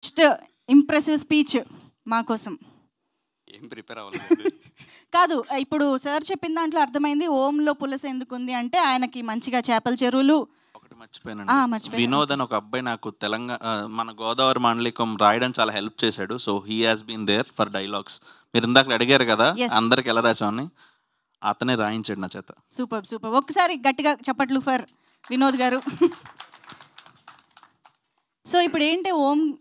Next impressive speech మా కోసం. ఏం ప్రిపేర్ అవ్వలేదు. కాదు, ఇప్పుడు సార్ చెప్పిన దాంట్లో అర్థమైంది ఓంలో పులస ఎందుకు ఉంది అంటే ఆయనకి మంచిగా చేపల చెరువులు. ఒకటి మర్చిపోయాను, వినోద్ అని ఒక అబ్బాయి నాకు మన గోదావరి మండలికం రాయడం చాలా హెల్ప్ చేశాడు. So he has been there for dialogues. మీరు ఇందాక అడిగారు కదా అందరికి ఎలా రాసామని, అతనే రాయించాడు నా చేత. Super super. ఒక్కసారి గట్టిగా చప్పట్లు ఫర్ వినోద్ గారు. సో ఇప్పుడు ఏంటి,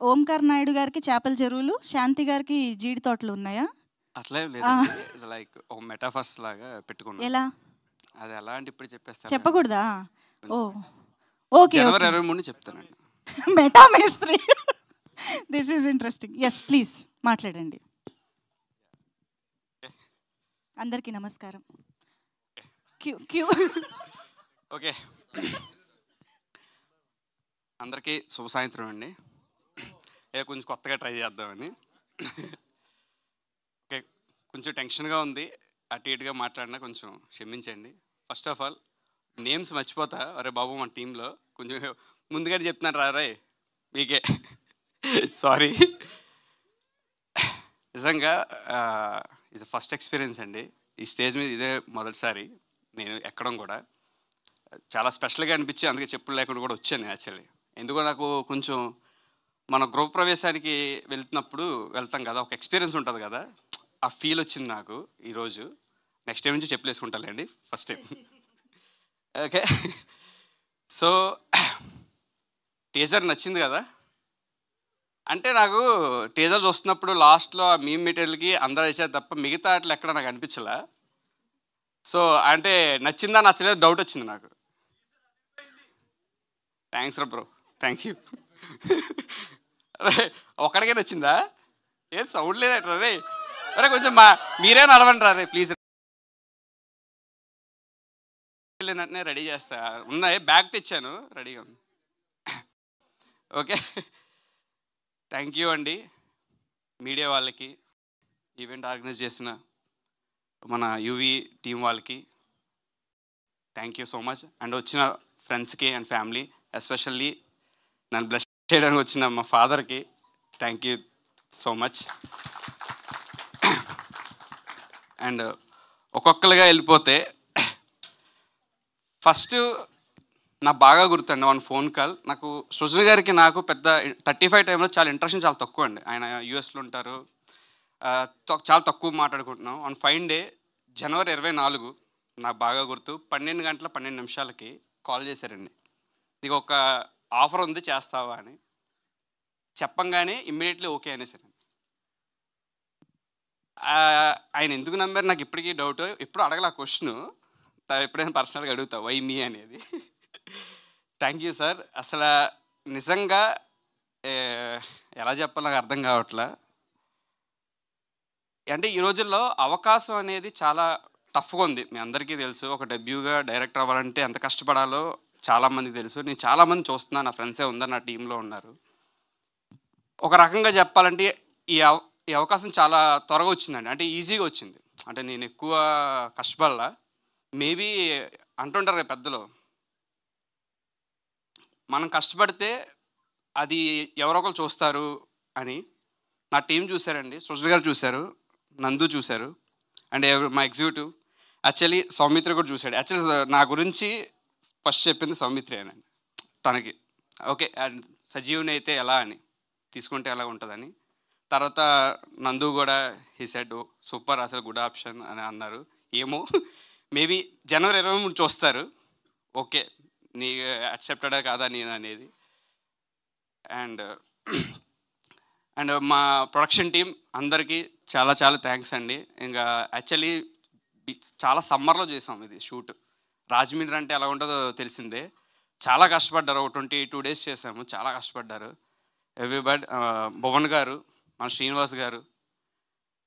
ఓంకార్ నాయుడు గారికి చేపల చెరువులు, శాంతి గారికి జీడి తోటలు ఉన్నాయా? అట్లా లేదు, లైక్ ఒక మెటాఫర్స్ లాగా పెట్టుకున్నాను. ఎలా? అది ఎలా అంటే ఇప్పుడు చెప్పేస్తాను. చెప్పకూడదా? ఓ ఓకే, జనవరి 23 చెప్తానండి. మెటా మేస్త్రి. This is interesting. Yes please మాట్లాడండి. అందరికీ నమస్కారం. క్యూ. ఓకే, అందరికీ శుభ సాయంత్రం అండి. కొంచెం కొత్తగా ట్రై చేద్దామని. ఓకే, కొంచెం టెన్షన్గా ఉంది, అటు ఇటుగా మాట్లాడినా కొంచెం క్షమించండి. ఫస్ట్ ఆఫ్ ఆల్ నేమ్స్ మర్చిపోతా. అరే బాబు మన టీంలో కొంచెం ముందుగానే చెప్తున్నాను రా మీకే సారీ. నిజంగా ఇది ఫస్ట్ ఎక్స్పీరియన్స్ అండి. ఈ స్టేజ్ మీద ఇదే మొదటిసారి నేను ఎక్కడం కూడా. చాలా స్పెషల్గా అనిపించి అందుకే చెప్పులు లేకుండా కూడా వచ్చాను యాక్చువల్లీ. ఎందుకో నాకు కొంచెం మన గృహ ప్రవేశానికి వెళ్తాం కదా, ఒక ఎక్స్పీరియన్స్ ఉంటుంది కదా, ఆ ఫీల్ వచ్చింది నాకు ఈరోజు. నెక్స్ట్ టైం నుంచి చెప్పులు వేసుకుంటానండి, first time. Okay, so teaser నచ్చింది కదా. అంటే నాకు టీజర్ చూస్తున్నప్పుడు లాస్ట్లో ఆ మీమ్ మెటీరియల్కి అందరూ వేసేది తప్ప మిగతా అట్లా ఎక్కడ నాకు అనిపించలే. సో అంటే నచ్చిందా నచ్చలేదు డౌట్ వచ్చింది నాకు. థ్యాంక్స్ రా బ్రో, థ్యాంక్ యూ. అరే ఒక్కడికే నచ్చిందా? ఏం సౌండ్ లేదట రే. అరే కొంచెం మీరే నడవండి రా రే ప్లీజ్. వెంటనే రెడీ చేస్తా, ఉన్నాయి బ్యాగ్ తెచ్చాను రెడీగా ఉంది. ఓకే, థ్యాంక్ యూ అండి మీడియా వాళ్ళకి, ఈవెంట్ ఆర్గనైజ్ చేసిన మన యూవీ టీం వాళ్ళకి thank you so much. And వచ్చిన ఫ్రెండ్స్కి అండ్ ఫ్యామిలీ, ఎస్పెషల్లీ నన్ను బ్లెస్ చేయడానికి వచ్చిన మా ఫాదర్కి thank you so much. And ఒక్కొక్కరుగా వెళ్ళిపోతే ఫస్ట్ నాకు బాగా గుర్తండి వన్ ఫోన్ కాల్. నాకు సృజన్ గారికి నాకు పెద్ద 35 టైంలో చాలా ఇంట్రెస్ట్ చాలా తక్కువ అండి. ఆయన యూఎస్లో ఉంటారు, చాలా తక్కువ మాట్లాడుకుంటున్నాం. ఆన్ ఫైన్ డే జనవరి 24 నాకు బాగా గుర్తు 12 గంటల 12 నిమిషాలకి కాల్ చేశారండి. నీకు ఒక ఆఫర్ ఉంది చేస్తావా అని చెప్పంగానే ఇమ్మీడియట్లీ ఓకే అనేసారండి. ఆయన ఎందుకు నమ్మారు నాకు ఇప్పటికీ డౌట్. ఎప్పుడు అడగల క్వశ్చన్, ఎప్పుడైనా పర్సనల్గా అడుగుతా వై మీ అనేది. Thank you sir. అసలు నిజంగా ఎలా చెప్పాలో నాకు అర్థం కావట్లే. అంటే ఈ రోజుల్లో అవకాశం అనేది చాలా టఫ్గా ఉంది, మీ అందరికీ తెలుసు. ఒక డెబ్యూగా డైరెక్టర్ అవ్వాలంటే ఎంత కష్టపడాలో చాలామందికి తెలుసు. నేను చాలామంది చూస్తున్నాను, నా ఫ్రెండ్సే ఉన్నారు, నా టీంలో ఉన్నారు. ఒక రకంగా చెప్పాలంటే ఈ అవకాశం చాలా త్వరగా వచ్చిందండి, అంటే ఈజీగా వచ్చింది. అంటే నేను ఎక్కువ కష్టపడాల. మేబీ అంటుంటారు పెద్దలు, మనం కష్టపడితే అది ఎవరో ఒకరు చూస్తారు అని. నా టీం చూశారండి, సృజన్ గారు చూశారు, నందు చూశారు, అండ్ మా ఎగ్జిక్యూటివ్ యాక్చువల్లీ సౌమిత్రి కూడా చూశాడు. యాక్చువల్లీ నా గురించి ఫస్ట్ చెప్పింది సౌమిత్రి అని, తనకి ఓకే అండ్ సజీవుని అయితే ఎలా అని తీసుకుంటే ఎలా ఉంటుందని. తర్వాత నందు కూడా హీ సెడ్ సూపర్, అసలు గుడ్ ఆప్షన్ అని అన్నారు. ఏమో మేబీ జనవరి 23 చూస్తారు, ఓకే నీ యాక్సెప్టెడా కాదా నేను అనేది. అండ్ మా ప్రొడక్షన్ టీం అందరికీ చాలా చాలా థ్యాంక్స్ అండి. ఇంకా యాక్చువల్లీ చాలా సమ్మర్లో చేసాం ఇది షూట్. రాజమండ్రి అంటే ఎలా ఉంటుందో తెలిసిందే, చాలా కష్టపడ్డారు. 22 డేస్ చేసాము, చాలా కష్టపడ్డారు ఎవ్రీబడి. భువన్ గారు, మన శ్రీనివాస్ గారు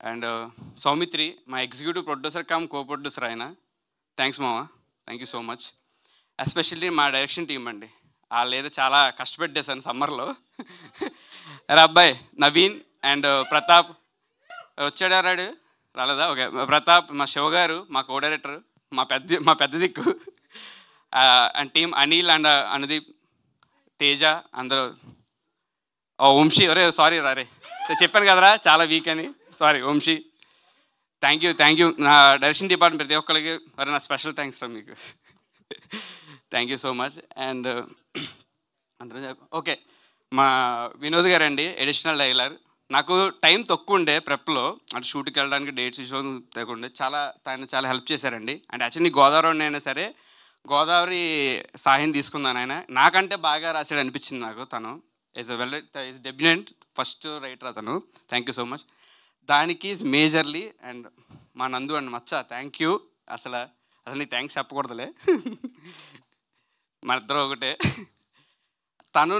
అండ్ సౌమిత్రి మా executive producer come co producer ఆయన. థ్యాంక్స్ మామా, thank you so much. Especially మా డైరెక్షన్ టీం అండి, వాళ్ళు ఏదో చాలా కష్టపెట్టేశాను సమ్మర్లో. అరే అబ్బాయి నవీన్ అండ్ ప్రతాప్ వచ్చాడా, రాలేదా? ఓకే, ప్రతాప్, మా శివ గారు, మా కో డైరెక్టర్, మా పెద్ద దిక్కు, and team Anil and Anudeep, Teja, అందరూ వంశీ, అరే సారీ రే, చెప్పాను కదరా చాలా వీక్ అని, సారీ వంశీ. థ్యాంక్ యూ నా డైరెక్షన్ డిపార్ట్మెంట్ ప్రతి ఒక్కరికి మరి నా స్పెషల్ థ్యాంక్స్ రా మీకు. Thank you so much. And okay, మా వినోద్ గారు అండి ఎడిషనల్ డైలాగ్. నాకు టైం తక్కువ ఉండే ప్రెప్లో, అంటే షూట్కి వెళ్ళడానికి డేట్స్ షో తగ్గుండే, ఆయన చాలా హెల్ప్ చేశారండి. అంటే యాక్చువల్లీ గోదావరి అయినా సరే గోదావరి సాయం తీసుకున్నాను. ఆయన నాకంటే బాగా రాశాడు అనిపించింది నాకు. తను ఈజ్ డెబ్యూటెంట్ ఫస్ట్ రైటర్ అతను. Thank you so much. దానికి మేజర్లీ అండ్ మా నందు అండ్ మచ్చ థ్యాంక్ యూ. అసలు నీ థ్యాంక్స్ చెప్పకూడదులే, మన ఇద్దరం ఒకటే. తను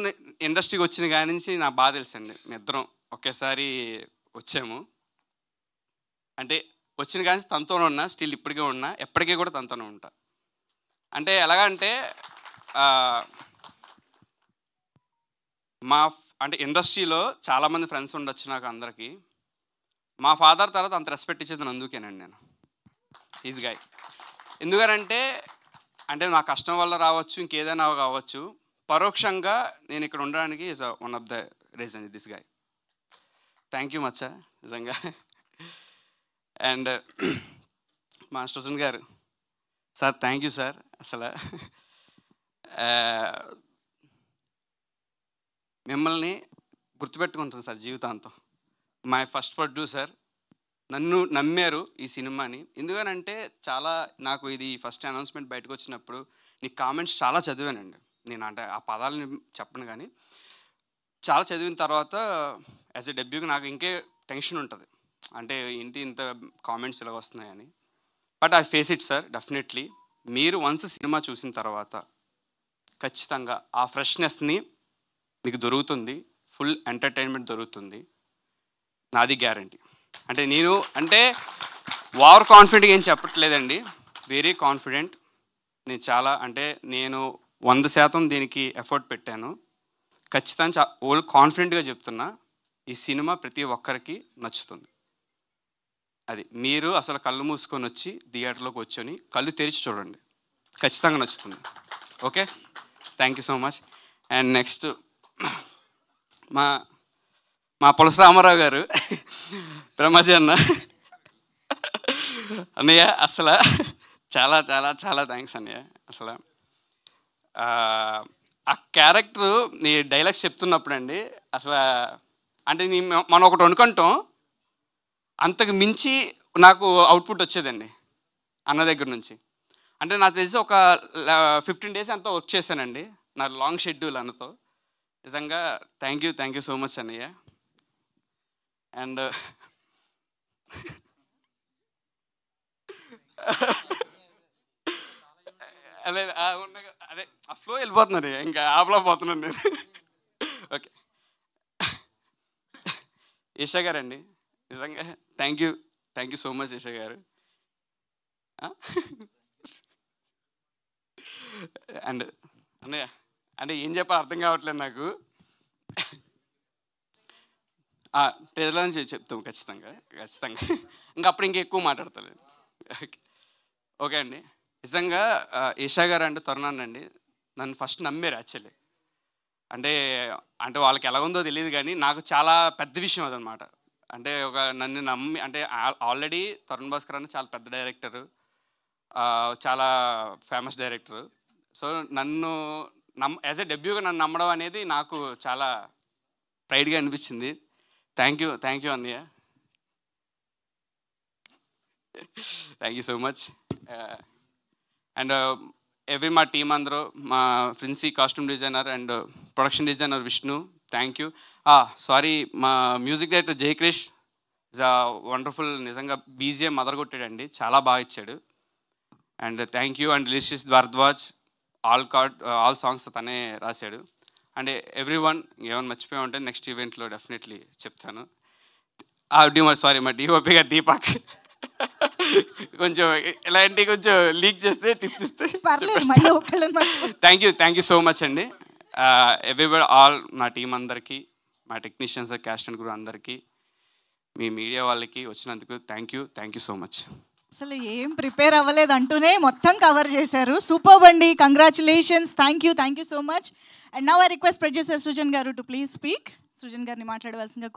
ఇండస్ట్రీకి వచ్చిన కాడి నుంచి నా బాధ తెలుసండి. మీ ఇద్దరం ఒకేసారి వచ్చాము. అంటే వచ్చిన కాడి నుంచి తనతోనే ఉన్నా, స్టిల్ ఇప్పటికే ఉన్నా, ఎప్పటికీ కూడా తనతోనే ఉంటా. అంటే ఎలాగంటే అంటే ఇండస్ట్రీలో చాలామంది ఫ్రెండ్స్ ఉండొచ్చు నాకు అందరికీ. మా ఫాదర్ తర్వాత అంత రెస్పెక్ట్ ఇచ్చేది అందుకేనండి నేను. ఈజ్ గాయ్ ఎందుకనంటే అంటే నా కష్టం వల్ల రావచ్చు, ఇంకేదైనా కావచ్చు, పరోక్షంగా నేను ఇక్కడ ఉండడానికి is one of the reason this guy. Thank you మచ్చా నిజంగా. అండ్ మా సృజన్ గారు సార్, థ్యాంక్ యూ సార్. అసలు మిమ్మల్ని గుర్తుపెట్టుకుంటాను సార్ జీవితాంతం. మై ఫస్ట్ ప్రొడ్యూసర్, నన్ను నమ్మారు ఈ సినిమాని. ఎందుకనంటే నాకు ఇది ఫస్ట్ అనౌన్స్మెంట్ బయటకు వచ్చినప్పుడు నీ కామెంట్స్ చాలా చదివానండి నేను. అంటే ఆ పదాలని చెప్పను కానీ చాలా చదివిన తర్వాత యాజ్ ఎ డెబ్యూకి నాకు ఇంకే టెన్షన్ ఉంటుంది, అంటే ఏంటి ఇంత కామెంట్స్ ఇలా వస్తున్నాయని. But I face it sir definitely. మీరు వన్స్ సినిమా చూసిన తర్వాత ఖచ్చితంగా ఆ ఫ్రెష్నెస్ని మీకు దొరుకుతుంది, ఫుల్ ఎంటర్టైన్మెంట్ దొరుకుతుంది, నాది గ్యారంటీ. అంటే నేను ఓవర్ కాన్ఫిడెంట్గా ఏం చెప్పట్లేదండి, వెరీ కాన్ఫిడెంట్. నేను 100% దీనికి ఎఫర్ట్ పెట్టాను. ఖచ్చితంగా కాన్ఫిడెంట్గా చెప్తున్నా, ఈ సినిమా ప్రతి ఒక్కరికి నచ్చుతుంది. అది మీరు అసలు కళ్ళు మూసుకొని వచ్చి థియేటర్లోకి వచ్చి కళ్ళు తెరిచి చూడండి, ఖచ్చితంగా నచ్చుతుంది. Okay, thank you so much. And next మా పులస రామారావు గారు, బ్రహ్మజీ అన్నయ్య అసలు చాలా చాలా చాలా థ్యాంక్స్ అన్నయ్య. అసలు ఆ క్యారెక్టరు నీ డైలాగ్స్ చెప్తున్నప్పుడు అండి అసలు అంటే మనం ఒకటి అనుకుంటాం, అంతకు మించి నాకు అవుట్పుట్ వచ్చేదండి అన్న దగ్గర నుంచి. అంటే నాకు తెలిసి ఒక 15 days అంతా వర్క్ చేశానండి నా లాంగ్ షెడ్యూల్ అన్నతో. నిజంగా థ్యాంక్ యూ సో మచ్ అన్నయ్య. అండ్ అదే ఆ ఫ్లో వెళ్ళిపోతున్నాను, ఇంకా ఆపలేకపోతున్నాను నేను. ఓకే, ఈషా గారు అండి నిజంగా thank you so much Isha గారు. అండ్ అన్నయ్య అంటే ఏం చెప్పాలో అర్థం కావట్లేదు నాకు. ట్రైలర్ నుంచి చెప్తాం ఖచ్చితంగా. ఇంకా అప్పుడు ఇంకెక్కువ మాట్లాడతలేదు. ఓకే అండి, నిజంగా ఈషా గారు అంటే తరుణాన్ని నన్ను ఫస్ట్ నమ్మారు యాక్చువల్లీ. అంటే వాళ్ళకి ఎలా ఉందో తెలియదు కానీ నాకు చాలా పెద్ద విషయం అదనమాట. అంటే నన్ను నమ్మి, అంటే ఆల్రెడీ తరుణ్ భాస్కర్ అన్న చాలా పెద్ద డైరెక్టరు, చాలా ఫేమస్ డైరెక్టరు. సో నన్ను యాజ్ ఎ డెబ్యూగా నన్ను నమ్మడం అనేది నాకు చాలా ప్రైడ్గా అనిపించింది. థ్యాంక్ యూ అన్నయ్య. Thank you so much. And మా టీం అందరూ, మా Princy costume designer and production designer Vishnu, thank you. Sorry, మా music director Jayakrish is wonderful. నిజంగా బీజిఎం మదరగొట్టాడండి, చాలా బాగా ఇచ్చాడు. And thank you. అండ్ లిషిస్ భారద్వాజ్, ఆల్ సాంగ్స్ తనే రాశాడు. అండ్ ఎవ్రీవన్, ఏమైనా మర్చిపోయి ఉంటే నెక్స్ట్ ఈవెంట్లో డెఫినెట్లీ చెప్తాను. సారీ, మా డిఓపి గారు దీపక్ కొంచెం ఇలాంటి కొంచెం లీక్ చేస్తే టిప్స్ ఇస్తే. థ్యాంక్ యూ సో మచ్ అండి. ఎవ్రీబడి, ఆల్ నా టీం అందరికీ, మా టెక్నీషియన్స్, క్యాస్ట్ అండ్ క్రూ అందరికీ, మీ మీడియా వాళ్ళకి వచ్చినందుకు థ్యాంక్ యూ సో మచ్. అసలు ఏం ప్రిపేర్ అవ్వలేదు అంటూనే మొత్తం కవర్ చేశారు. సూపర్ అండి, congratulations. Thank you so much. And now I request producer Srujan గారు టు ప్లీజ్ స్పీక్. సృజన్ గారిని మాట్లాడవలసిందిగా